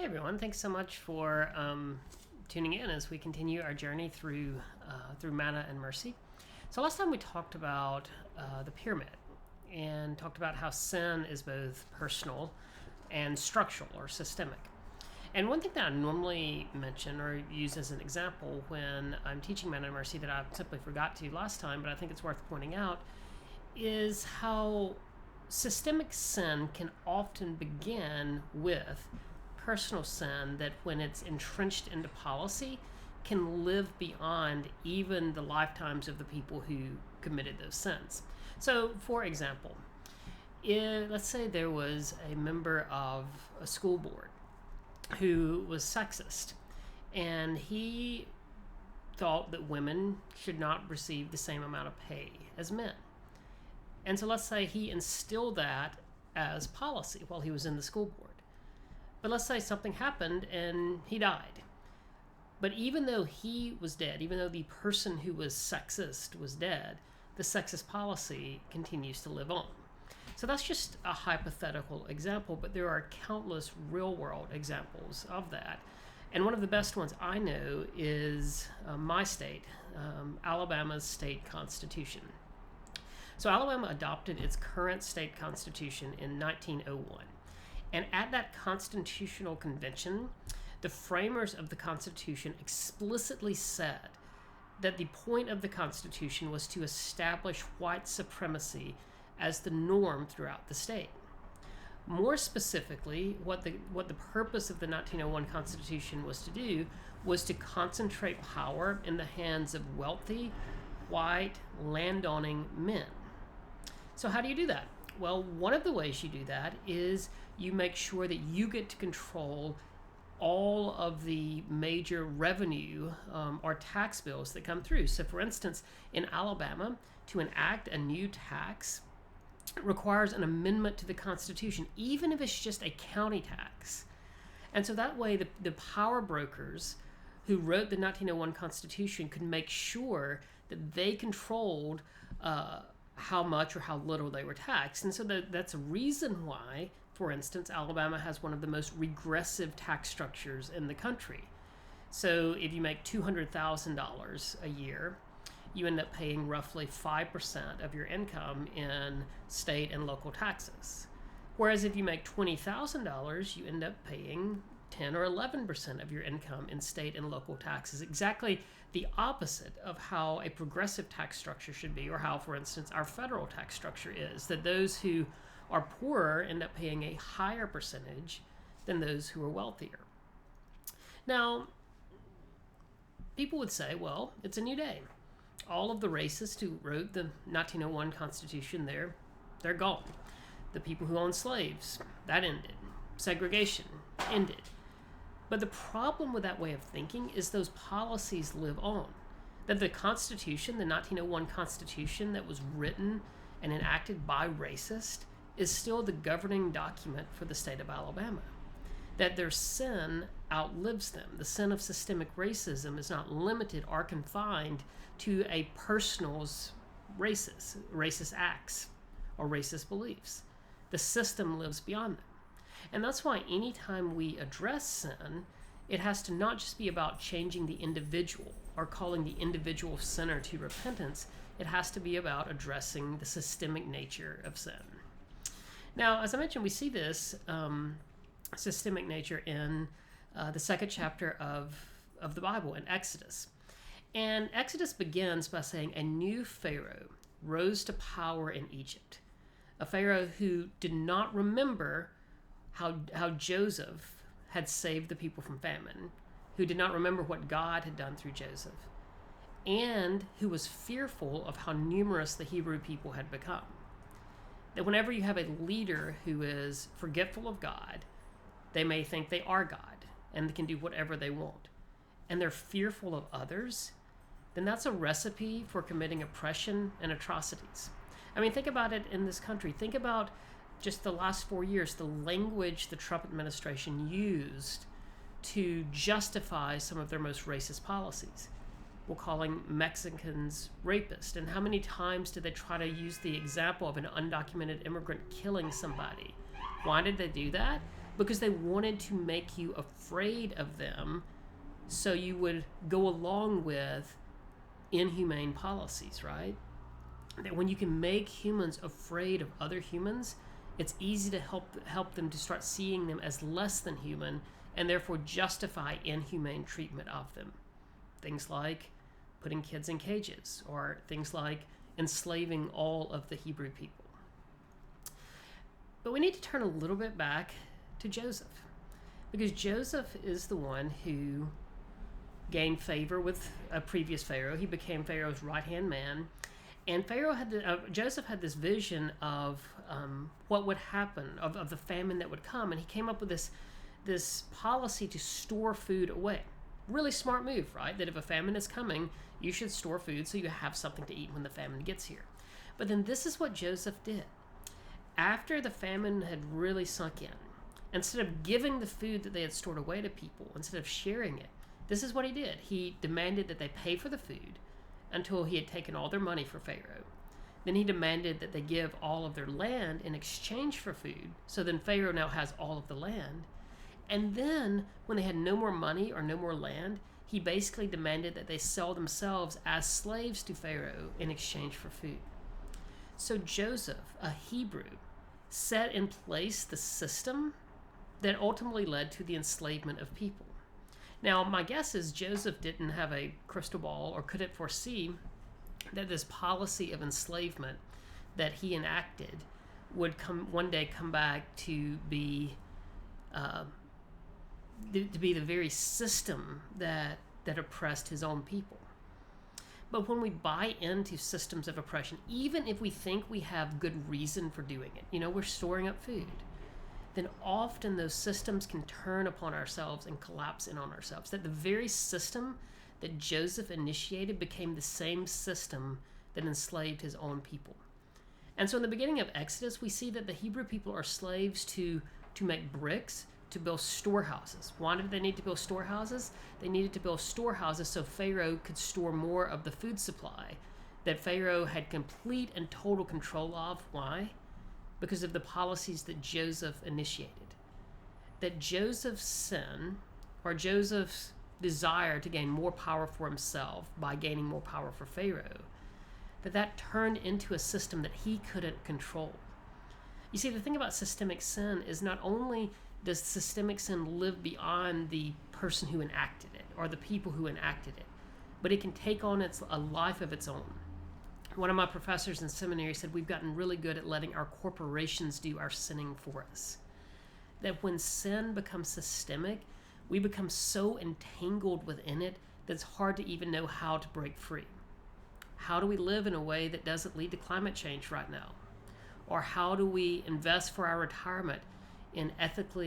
Hey everyone, thanks so much for tuning in as we continue our journey through Manna and Mercy. So last time we talked about the pyramid and talked about how sin is both personal and structural or systemic. And one thing that I normally mention or use as an example when I'm teaching Manna and Mercy that I simply forgot to last time, but I think it's worth pointing out, is how systemic sin can often begin with personal sin that, when it's entrenched into policy, can live beyond even the lifetimes of the people who committed those sins. So, for example, let's say there was a member of a school board who was sexist, and he thought that women should not receive the same amount of pay as men. And so let's say he instilled that as policy while he was in the school board. But let's say something happened and he died. But even though he was dead, even though the person who was sexist was dead, the sexist policy continues to live on. So that's just a hypothetical example, but there are countless real-world examples of that. And one of the best ones I know is my state, Alabama's state constitution. So Alabama adopted its current state constitution in 1901. And at that constitutional convention, the framers of the Constitution explicitly said that the point of the Constitution was to establish white supremacy as the norm throughout the state. More specifically, what the purpose of the 1901 Constitution was to do was to concentrate power in the hands of wealthy, white, landowning men. So how do you do that? Well, one of the ways you do that is you make sure that you get to control all of the major revenue or tax bills that come through. So, for instance, in Alabama, to enact a new tax requires an amendment to the Constitution, even if it's just a county tax. And so that way, the power brokers who wrote the 1901 Constitution could make sure that they controlled how much or how little they were taxed. And so that's a reason why, for instance, Alabama has one of the most regressive tax structures in the country. So if you make $200,000 a year, you end up paying roughly 5% of your income in state and local taxes. Whereas if you make $20,000, you end up paying 10 or 11% of your income in state and local taxes. Exactly the opposite of how a progressive tax structure should be, or how, for instance, our federal tax structure is, that those who are poorer end up paying a higher percentage than those who are wealthier. Now, people would say, well, it's a new day. All of the racists who wrote the 1901 Constitution, they're gone. The people who owned slaves, that ended. Segregation ended. But the problem with that way of thinking is those policies live on. That the Constitution, the 1901 Constitution that was written and enacted by racists, is still the governing document for the state of Alabama. That their sin outlives them. The sin of systemic racism is not limited or confined to a person's racist acts or racist beliefs. The system lives beyond them. And that's why anytime we address sin, it has to not just be about changing the individual or calling the individual sinner to repentance. It has to be about addressing the systemic nature of sin. Now, as I mentioned, we see this systemic nature in the second chapter of the Bible, in Exodus. And Exodus begins by saying a new Pharaoh rose to power in Egypt. A Pharaoh who did not remember how Joseph had saved the people from famine, who did not remember what God had done through Joseph, and who was fearful of how numerous the Hebrew people had become. That whenever you have a leader who is forgetful of God, they may think they are God and they can do whatever they want, and they're fearful of others, then that's a recipe for committing oppression and atrocities. I mean, think about it in this country. Think about just the last 4 years, the language the Trump administration used to justify some of their most racist policies. We're calling Mexicans rapists. And how many times did they try to use the example of an undocumented immigrant killing somebody? Why did they do that? because they wanted to make you afraid of them so you would go along with inhumane policies, right? That when you can make humans afraid of other humans, it's easy to help them to start seeing them as less than human and therefore justify inhumane treatment of them. Things like putting kids in cages, or things like enslaving all of the Hebrew people. But we need to turn a little bit back to Joseph, because Joseph is the one who gained favor with a previous Pharaoh. He became Pharaoh's right-hand man. And Joseph had this vision of what would happen, of the famine that would come. And he came up with this policy to store food away. Really smart move, right? That if a famine is coming, you should store food so you have something to eat when the famine gets here. But then this is what Joseph did. After the famine had really sunk in, instead of giving the food that they had stored away to people, instead of sharing it, this is what he did. He demanded that they pay for the food until he had taken all their money for Pharaoh. Then he demanded that they give all of their land in exchange for food. So then Pharaoh now has all of the land. And then when they had no more money or no more land, he basically demanded that they sell themselves as slaves to Pharaoh in exchange for food. So Joseph, a Hebrew, set in place the system that ultimately led to the enslavement of people. Now, my guess is Joseph didn't have a crystal ball or couldn't foresee that this policy of enslavement that he enacted would one day come back to be the very system that oppressed his own people. But when we buy into systems of oppression, even if we think we have good reason for doing it, we're storing up food, then often those systems can turn upon ourselves and collapse in on ourselves. That the very system that Joseph initiated became the same system that enslaved his own people. And so in the beginning of Exodus, we see that the Hebrew people are slaves to make bricks, to build storehouses. Why did they need to build storehouses? They needed to build storehouses so Pharaoh could store more of the food supply that Pharaoh had complete and total control of. Why? Because of the policies that Joseph initiated. That Joseph's sin, or Joseph's desire to gain more power for himself by gaining more power for Pharaoh, that turned into a system that he couldn't control. You see, the thing about systemic sin is not only does systemic sin live beyond the person who enacted it or the people who enacted it, but it can take on a life of its own. One of my professors in seminary said we've gotten really good at letting our corporations do our sinning for us. That when sin becomes systemic, we become so entangled within it that it's hard to even know how to break free. How do we live in a way that doesn't lead to climate change right now? Or how do we invest for our retirement in ethical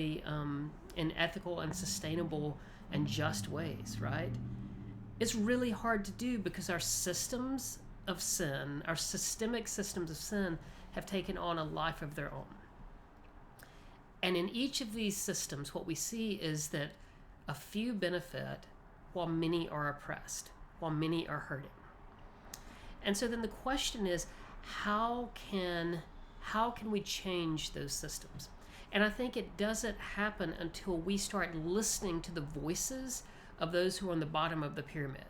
and sustainable and just ways, right? It's really hard to do because our systems of sin, our systemic systems of sin, have taken on a life of their own. And in each of these systems, what we see is that a few benefit while many are oppressed, while many are hurting. And so then the question is, how can we change those systems? And I think it doesn't happen until we start listening to the voices of those who are on the bottom of the pyramid.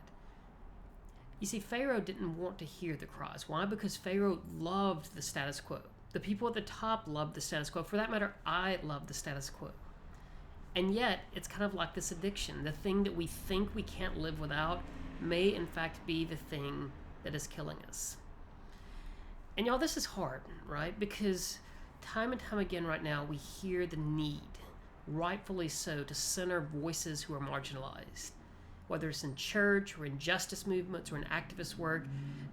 You see, Pharaoh didn't want to hear the cries. Why? Because Pharaoh loved the status quo. The people at the top loved the status quo. For that matter, I love the status quo. And yet, it's kind of like this addiction. The thing that we think we can't live without may, in fact, be the thing that is killing us. And y'all, this is hard, right? Because time and time again right now, we hear the need, rightfully so, to center voices who are marginalized. Whether it's in church or in justice movements or in activist work,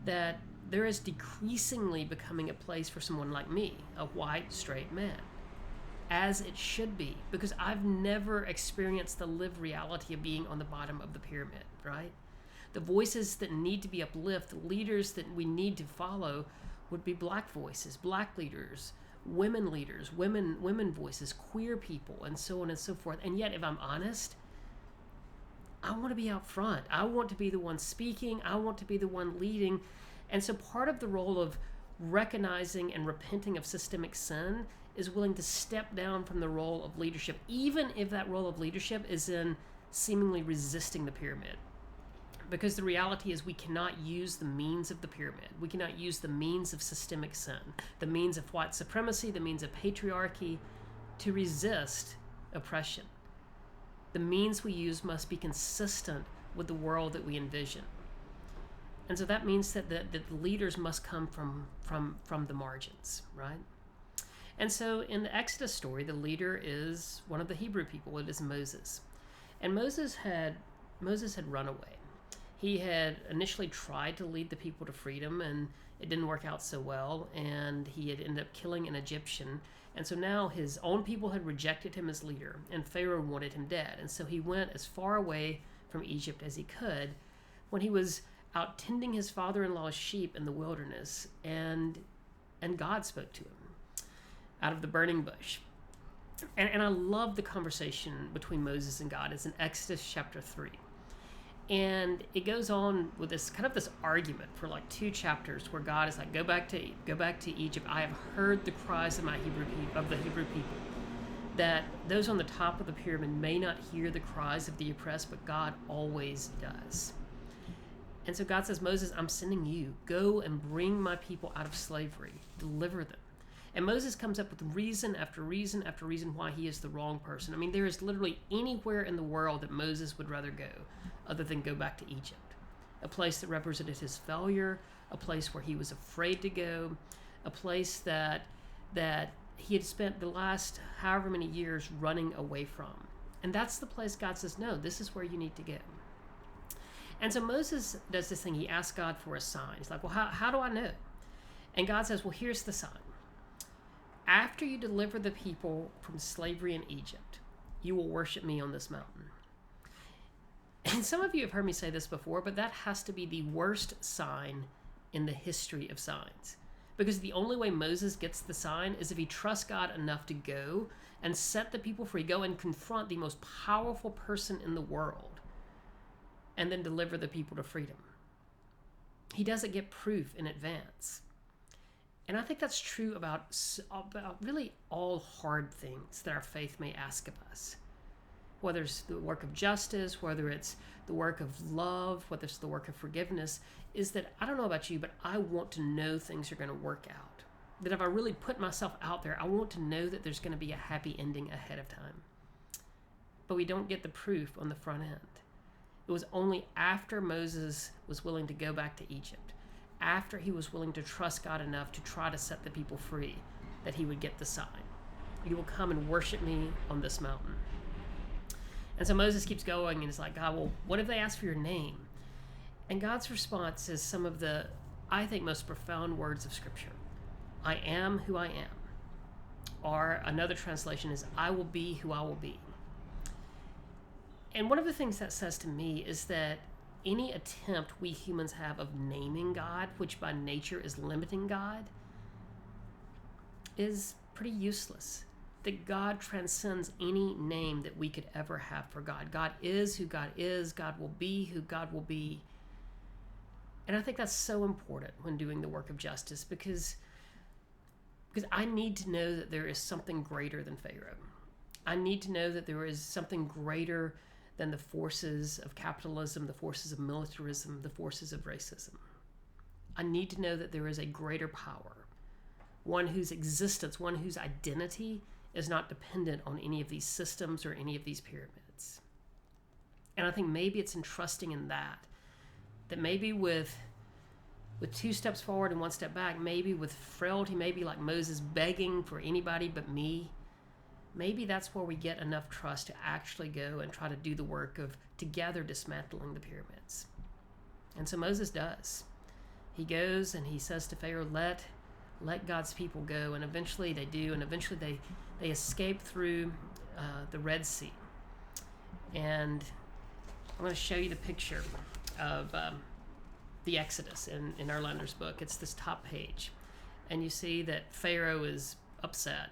that there is decreasingly becoming a place for someone like me, a white, straight man, as it should be, because I've never experienced the lived reality of being on the bottom of the pyramid, right? The voices that need to be uplifted, the leaders that we need to follow would be black voices, black leaders, women voices, queer people, and so on and so forth. And yet, if I'm honest, I want to be out front. I want to be the one speaking. I want to be the one leading. And so part of the role of recognizing and repenting of systemic sin is willing to step down from the role of leadership, even if that role of leadership is in seemingly resisting the pyramid. Because the reality is we cannot use the means of the pyramid. We cannot use the means of systemic sin, the means of white supremacy, the means of patriarchy to resist oppression. The means we use must be consistent with the world that we envision. And so that means that the leaders must come from the margins, right? And so in the Exodus story, the leader is one of the Hebrew people. It is Moses. And Moses had run away. He had initially tried to lead the people to freedom, and it didn't work out so well, and he had ended up killing an Egyptian. And so now his own people had rejected him as leader, and Pharaoh wanted him dead. And so he went as far away from Egypt as he could when he was out tending his father-in-law's sheep in the wilderness, and God spoke to him out of the burning bush. And I love the conversation between Moses and God. It's in Exodus chapter 3. And it goes on with this kind of this argument for like 2 chapters where God is like, go back to Egypt. I have heard the cries of the Hebrew people. That those on the top of the pyramid may not hear the cries of the oppressed, but God always does. And so God says, Moses, I'm sending you. Go and bring my people out of slavery. Deliver them. And Moses comes up with reason after reason after reason why he is the wrong person. I mean, there is literally anywhere in the world that Moses would rather go other than go back to Egypt. A place that represented his failure, a place where he was afraid to go, a place that he had spent the last however many years running away from. And that's the place God says, no, this is where you need to go. And so Moses does this thing. He asks God for a sign. He's like, well, how do I know? And God says, well, here's the sign. After you deliver the people from slavery in Egypt, you will worship me on this mountain. And some of you have heard me say this before, but that has to be the worst sign in the history of signs. Because the only way Moses gets the sign is if he trusts God enough to go and set the people free, go and confront the most powerful person in the world, and then deliver the people to freedom. He doesn't get proof in advance. And I think that's true about really all hard things that our faith may ask of us. Whether it's the work of justice, whether it's the work of love, whether it's the work of forgiveness, is that I don't know about you, but I want to know things are going to work out. That if I really put myself out there, I want to know that there's going to be a happy ending ahead of time. But we don't get the proof on the front end. It was only after Moses was willing to go back to Egypt, after he was willing to trust God enough to try to set the people free, that he would get the sign. You will come and worship me on this mountain. And so Moses keeps going and is like, God, well, what if they ask for your name? And God's response is some of the, I think, most profound words of Scripture. I am who I am. Or another translation is, I will be who I will be. And one of the things that says to me is that any attempt we humans have of naming God, which by nature is limiting God, is pretty useless. That God transcends any name that we could ever have for God. God is who God is. God will be who God will be. And I think that's so important when doing the work of justice because I need to know that there is something greater than Pharaoh. I need to know that there is something greater than the forces of capitalism, the forces of militarism, the forces of racism. I need to know that there is a greater power, one whose existence, one whose identity is not dependent on any of these systems or any of these pyramids. And I think maybe it's in trusting in that maybe with 2 steps forward and 1 step back, maybe with frailty, maybe like Moses begging for anybody but me, maybe that's where we get enough trust to actually go and try to do the work of together dismantling the pyramids. And so Moses does. He goes and he says to Pharaoh, let God's people go. And eventually they do, and eventually they escape through the Red Sea. And I'm going to show you the picture of the Exodus in our Landers book. It's this top page. And you see that Pharaoh is upset.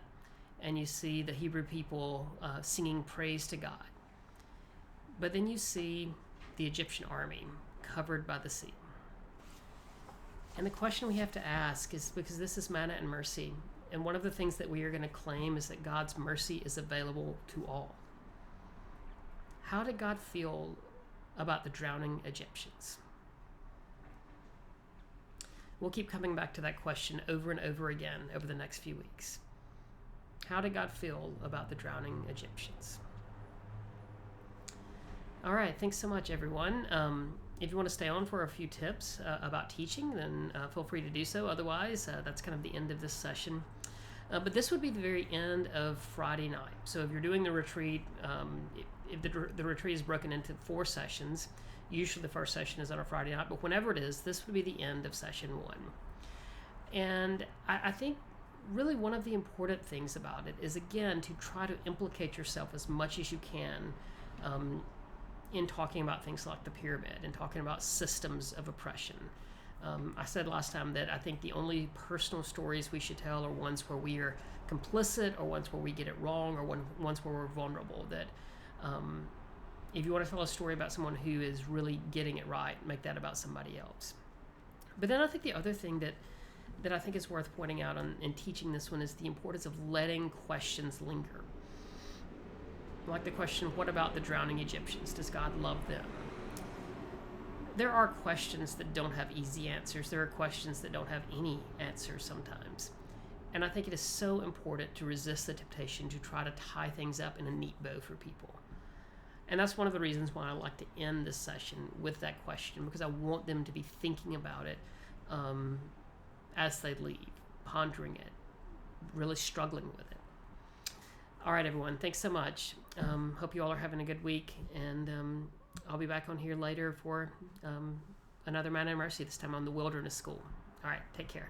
And you see the Hebrew people singing praise to God. But then you see the Egyptian army covered by the sea. And the question we have to ask is, because this is Manna and Mercy, And one of the things that we are going to claim is that God's mercy is available to all. How did God feel about the drowning Egyptians? We'll keep coming back to that question over and over again over the next few weeks. How did God feel about the drowning Egyptians? All right, thanks so much, everyone. If you want to stay on for a few tips about teaching, then feel free to do so. Otherwise, that's kind of the end of this session. But this would be the very end of Friday night. So if you're doing the retreat, if the retreat is broken into 4 sessions, usually the first session is on a Friday night, but whenever it is, this would be the end of session 1. And I think really one of the important things about it is, again, to try to implicate yourself as much as you can in talking about things like the pyramid and talking about systems of oppression. I said last time that I think the only personal stories we should tell are ones where we are complicit, or ones where we get it wrong, or ones where we're vulnerable. That if you want to tell a story about someone who is really getting it right, make that about somebody else. But then I think the other thing that I think is worth pointing out in teaching this one is the importance of letting questions linger. Like the question, what about the drowning Egyptians? Does God love them? There are questions that don't have easy answers. There are questions that don't have any answers sometimes. And I think it is so important to resist the temptation to try to tie things up in a neat bow for people. And that's one of the reasons why I like to end this session with that question, because I want them to be thinking about it as they leave, pondering it, really struggling with it. All right, everyone, thanks so much. Hope you all are having a good week, and I'll be back on here later for another Manna and Mercy, this time on the Wilderness School. All right, take care.